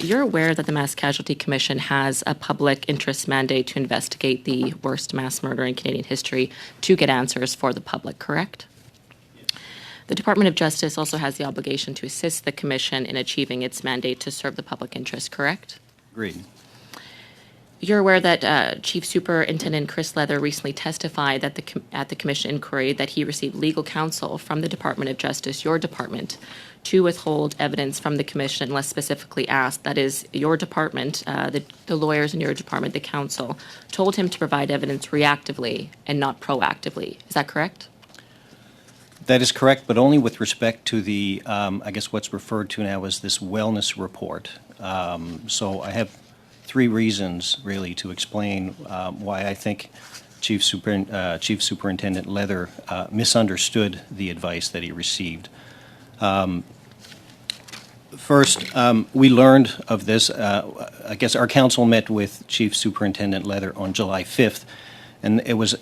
You're aware that the Mass Casualty Commission has a public interest mandate to investigate the worst mass murder in Canadian history to get answers for the public, correct? The Department of Justice also has the obligation to assist the Commission in achieving its mandate to serve the public interest, correct? Agreed. You're aware that Chief Superintendent Chris Leather recently testified that at the Commission inquiry that he received legal counsel from the Department of Justice, your department, to withhold evidence from the Commission unless specifically asked. That is, your department, the lawyers in your department, the counsel, told him to provide evidence reactively and not proactively. Is that correct? That is correct, but only with respect to the, I guess what's referred to now as this wellness report. So I have three reasons, really, to explain why I think Chief Superintendent Leather misunderstood the advice that he received. First, we learned of this. I guess our council met with Chief Superintendent Leather on July 5th, and it was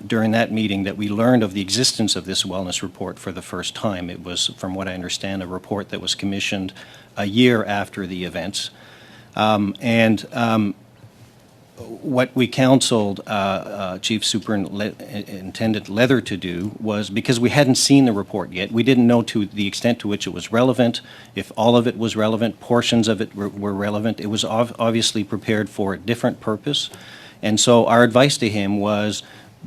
during that meeting that we learned of the existence of this wellness report for the first time. It was, from what I understand, a report that was commissioned a year after the events. What we counseled Chief Superintendent Leather to do was, because we hadn't seen the report yet, we didn't know to the extent to which it was relevant, if all of it was relevant, portions of it were relevant. It was obviously prepared for a different purpose. And so our advice to him was,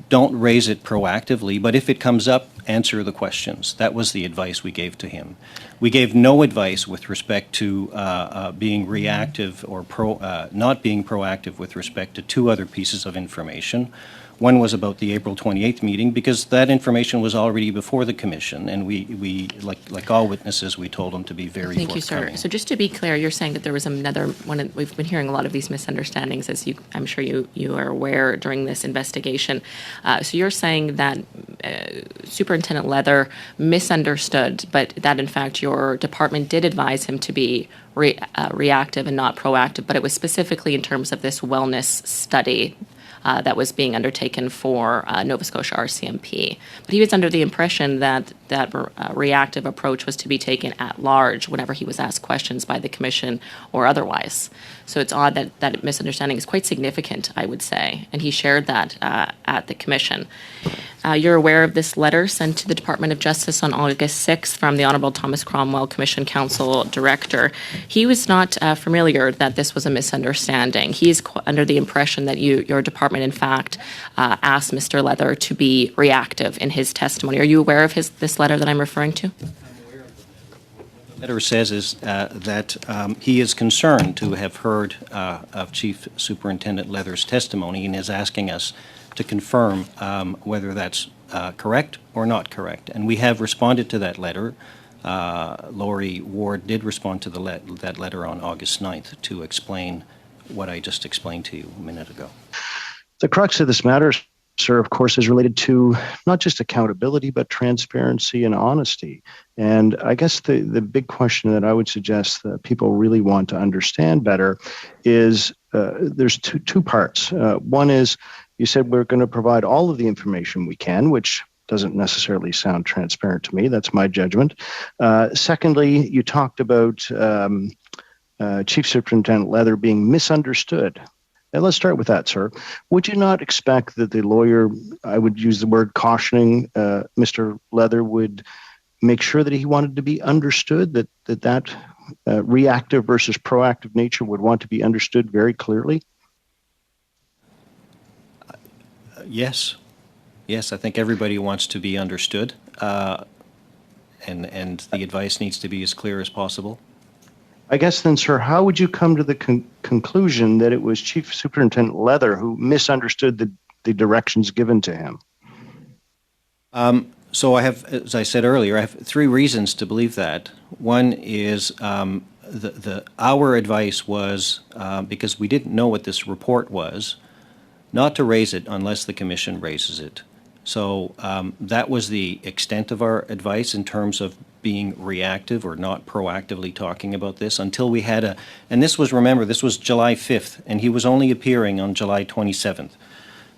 don't raise it proactively, but if it comes up, answer the questions. That was the advice we gave to him. We gave no advice with respect to being reactive or not being proactive with respect to two other pieces of information. One was about the April 28th meeting, because that information was already before the Commission, and we like all witnesses, we told them to be very Thank you, sir. So just to be clear, you're saying that there was another one. We've been hearing a lot of these misunderstandings, as I'm sure you are aware, during this investigation. So you're saying that Superintendent Leather misunderstood, but that in fact your department did advise him to be reactive and not proactive, but it was specifically in terms of this wellness study that was being undertaken for Nova Scotia RCMP. But he was under the impression that that reactive approach was to be taken at large whenever he was asked questions by the Commission or otherwise. So it's odd that that misunderstanding is quite significant, I would say, and he shared that at the Commission. You're aware of this letter sent to the Department of Justice on August 6th from the Honourable Thomas Cromwell, Commission Counsel Director. He was not familiar that this was a misunderstanding. He is under the impression that your department, in fact, asked Mr. Leather to be reactive in his testimony. Are you aware of this letter that I'm referring to? The letter says is that he is concerned to have heard of Chief Superintendent Leather's testimony and is asking us to confirm whether that's correct or not correct. And we have responded to that letter. Laurie Ward did respond to that letter on August 9th to explain what I just explained to you a minute ago. The crux of this matter, sir, of course, is related to not just accountability, but transparency and honesty. And I guess the big question that I would suggest that people really want to understand better is there's two parts. One is, you said we're going to provide all of the information we can, which doesn't necessarily sound transparent to me. That's my judgment. Secondly, you talked about Chief Superintendent Leather being misunderstood. And let's start with that, sir. Would you not expect that the lawyer, I would use the word cautioning, Mr. Leather would make sure that he wanted to be understood, that reactive versus proactive nature would want to be understood very clearly? Yes. Yes, I think everybody wants to be understood, and the advice needs to be as clear as possible. I guess then, sir, how would you come to the conclusion that it was Chief Superintendent Leather who misunderstood the directions given to him? So I have, as I said earlier, I have three reasons to believe that. One is our advice was, because we didn't know what this report was, not to raise it unless the Commission raises it. So that was the extent of our advice in terms of being reactive or not proactively talking about this until we had and this was, remember, this was July 5th, and he was only appearing on July 27th.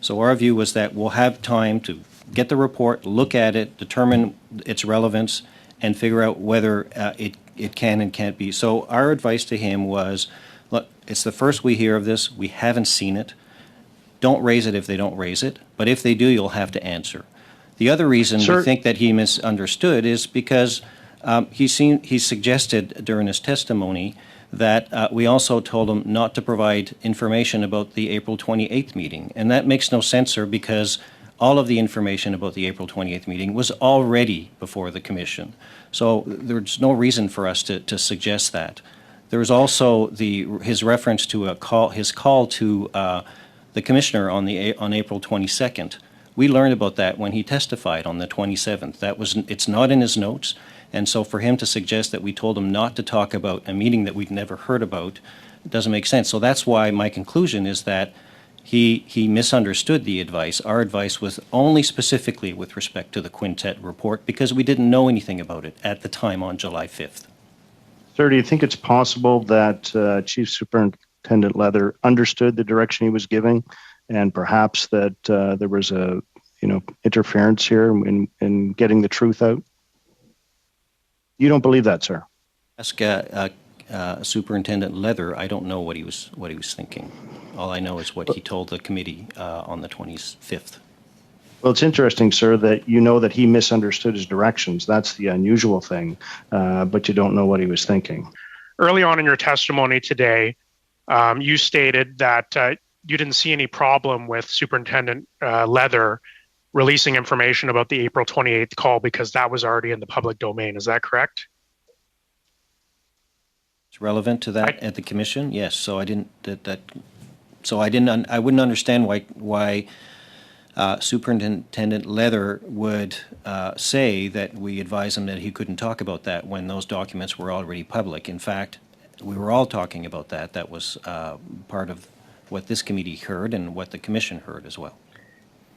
So our view was that we'll have time to get the report, look at it, determine its relevance, and figure out whether it can and can't be. So our advice to him was, look, it's the first we hear of this. We haven't seen it. Don't raise it if they don't raise it. But if they do, you'll have to answer. The other reason we think that he misunderstood is because he suggested during his testimony that we also told him not to provide information about the April 28th meeting. And that makes no sense, sir, because all of the information about the April 28th meeting was already before the commission. So there's no reason for us to suggest that. There was also his reference to his call to the commissioner on April 22nd. We learned about that when he testified on the 27th. It's not in his notes. And so for him to suggest that we told him not to talk about a meeting that we'd never heard about doesn't make sense. So that's why my conclusion is that he misunderstood the advice. Our advice was only specifically with respect to the quintet report because we didn't know anything about it at the time on July 5th. Sir, do you think it's possible that Chief Superintendent Leather understood the direction he was giving and perhaps that there was a interference here in getting the truth out? You don't believe that, sir? Ask Superintendent Leather. I don't know what he was thinking. All I know is what he told the committee on the 25th. Well, it's interesting, sir, that you know that he misunderstood his directions. That's the unusual thing, but you don't know what he was thinking. Early on in your testimony today, you stated that you didn't see any problem with Superintendent Leather releasing information about the April 28th call because that was already in the public domain. Is that correct? It's relevant to that at the commission, yes. So I wouldn't understand why Superintendent Leather would say that we advise him that he couldn't talk about that when those documents were already public. In fact, we were all talking about that. That was part of what this committee heard and what the commission heard as well.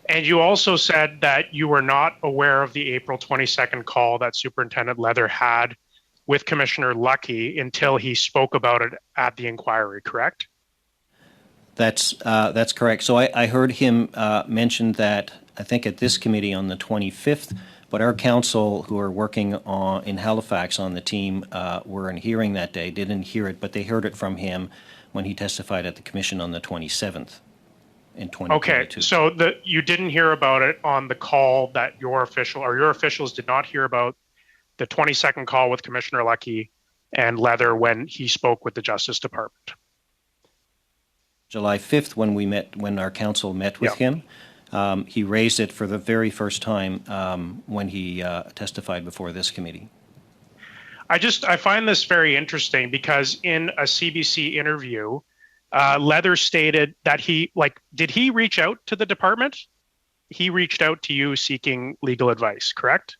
And you also said that you were not aware of the April 22nd call that Superintendent Leather had with Commissioner Lucky until he spoke about it at the inquiry, correct? That's correct. So I heard him mention that, I think at this committee on the 25th, but our council who are working in Halifax on the team were in hearing that day, didn't hear it, but they heard it from him when he testified at the commission on the 27th. In 2022. Okay, so you didn't hear about it on the call that your officials did not hear about the 22nd call with Commissioner Lucky and Leather when he spoke with the Justice Department. July 5th, when our council met with him, he raised it for the very first time when he testified before this committee. I find this very interesting because in a CBC interview, Leather stated that did he reach out to the department? He reached out to you seeking legal advice, correct?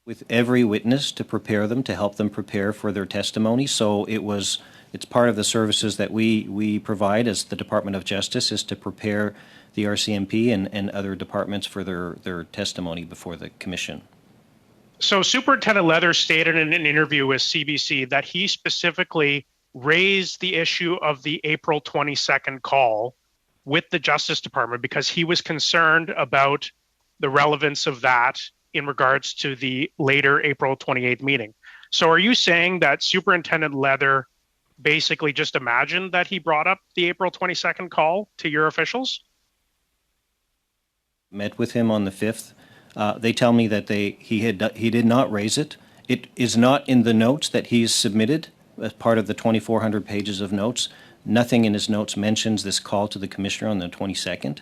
With every witness to prepare them, to help them prepare for their testimony. So it's part of the services that we provide as the Department of Justice is to prepare the RCMP and other departments for their testimony before the commission. So Superintendent Leather stated in an interview with CBC that he specifically raised the issue of the April 22nd call with the Justice Department because he was concerned about the relevance of that in regards to the later April 28th meeting. So are you saying that Superintendent Leather basically just imagined that he brought up the April 22nd call to your officials? Met with him on the 5th. They tell me that he did not raise it. It is not in the notes that he's submitted as part of the 2,400 pages of notes. Nothing in his notes mentions this call to the commissioner on the 22nd.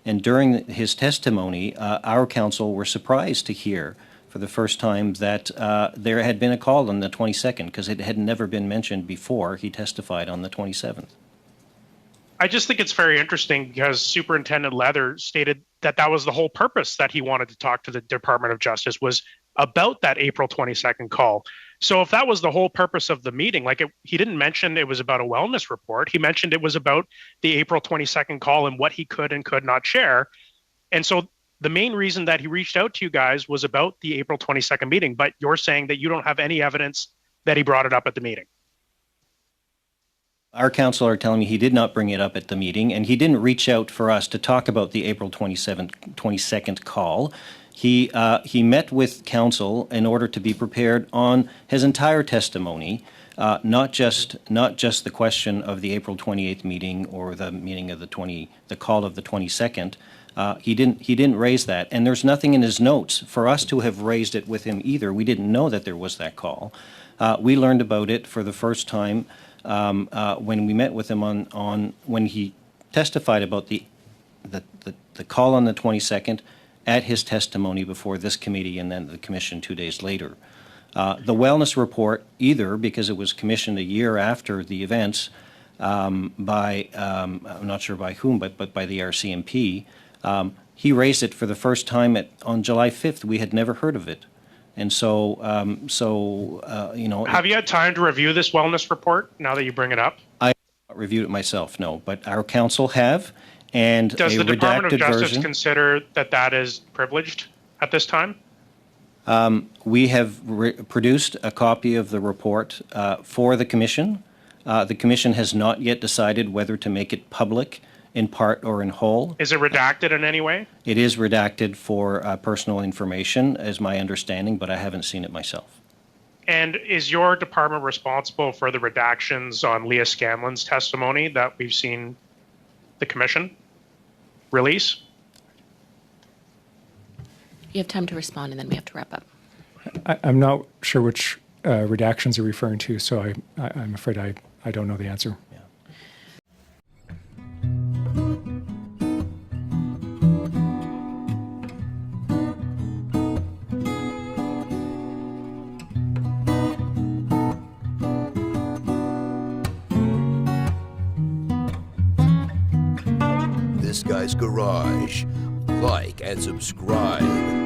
And during his testimony, our council were surprised to hear for the first time that there had been a call on the 22nd because it had never been mentioned before he testified on the 27th. I just think it's very interesting because Superintendent Leather stated that that was the whole purpose that he wanted to talk to the Department of Justice was about that April 22nd call. So if that was the whole purpose of the meeting, he didn't mention it was about a wellness report. He mentioned it was about the April 22nd call and what he could and could not share. And so the main reason that he reached out to you guys was about the April 22nd meeting, but you're saying that you don't have any evidence that he brought it up at the meeting. Our counsel are telling me he did not bring it up at the meeting, and he didn't reach out for us to talk about the April 22nd call. He met with counsel in order to be prepared on his entire testimony, not just the question of the April 28th meeting or the meeting of the call of the 22nd. He didn't raise that, and there's nothing in his notes for us to have raised it with him either. We didn't know that there was that call. We learned about it for the first time when we met with him on when he testified about the call on the 22nd at his testimony before this committee and then the commission 2 days later. The wellness report, either because it was commissioned a year after the events by, I'm not sure by whom, but by the RCMP, he raised it for the first time on July 5th. We had never heard of it. And so, you know. Have you had time to review this wellness report now that you bring it up? I have not reviewed it myself, no, but our counsel have. And does the Department of Justice version, consider that is privileged at this time? We have produced a copy of the report for the Commission. The Commission has not yet decided whether to make it public in part or in whole. Is it redacted in any way? It is redacted for personal information, is my understanding, but I haven't seen it myself. And is your department responsible for the redactions on Leah Scanlon's testimony that we've seen the Commission release? You have time to respond, and then we have to wrap up. I'm not sure which redactions you're referring to, so I'm afraid I don't know the answer. Yeah. This Guy's Garage. Like and subscribe.